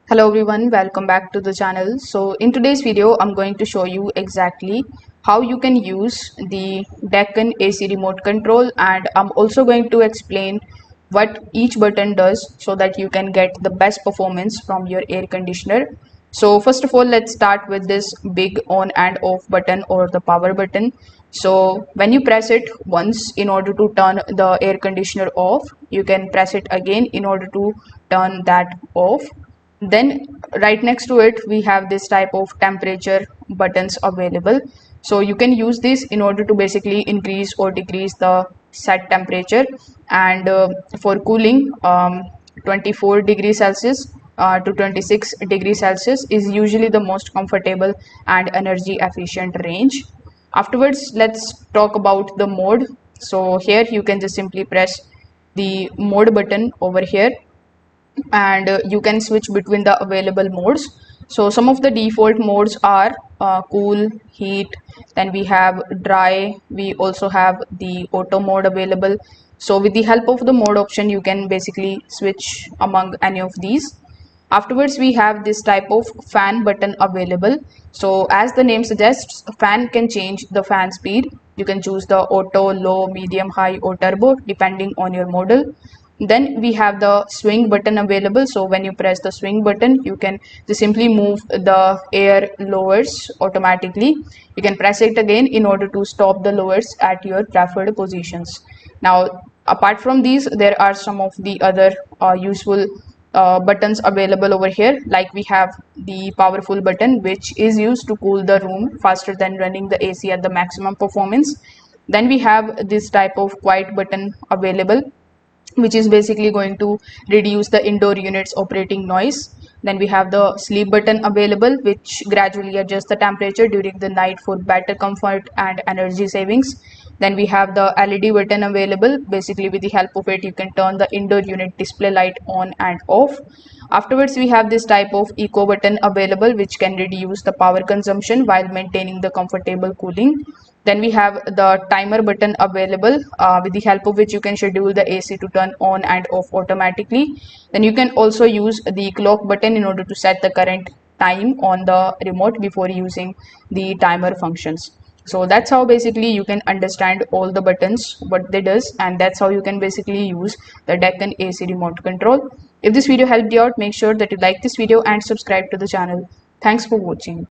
Hello everyone, welcome back to the channel. So in today's video, I'm going to show you exactly how you can use the Daikin AC Remote Control, and I'm also going to explain what each button does so that you can get the best performance from your air conditioner. So first of all, let's start with this big on and off button or the power button. So when you press it once in order to turn the air conditioner off, you can press it again in order to turn that off. Then right next to it we have this type of temperature buttons available, so you can use this in order to basically increase or decrease the set temperature. And for cooling, 24 degrees Celsius to 26 degrees Celsius is usually the most comfortable and energy efficient range. Afterwards, let's talk about the mode. So here you can just simply press the mode button over here, and you can switch between the available modes. So some of the default modes are cool, heat, then we have dry, we also have the auto mode available. So with the help of the mode option, you can basically switch among any of these. Afterwards, we have this type of fan button available. So as the name suggests, fan can change the fan speed. You can choose the auto, low, medium, high or turbo depending on your model. Then we have the swing button available. So when you press the swing button, you can just simply move the air lowers automatically. You can press it again in order to stop the lowers at your preferred positions. Now apart from these, there are some of the other useful buttons available over here. Like we have the powerful button, which is used to cool the room faster than running the AC at the maximum performance. Then we have this type of quiet button available, which is basically going to reduce the indoor units operating noise. Then we have the sleep button available, which gradually adjusts the temperature during the night for better comfort and energy savings. Then we have the LED button available. Basically with the help of it, you can turn the indoor unit display light on and off. Afterwards, we have this type of eco button available, which can reduce the power consumption while maintaining the comfortable cooling. Then we have the timer button available, with the help of which you can schedule the AC to turn on and off automatically. Then you can also use the clock button in order to set the current time on the remote before using the timer functions. So that's how basically you can understand all the buttons, what they does, and that's how you can basically use the Daikin AC remote control. If this video helped you out, make sure that you like this video and subscribe to the channel. Thanks for watching.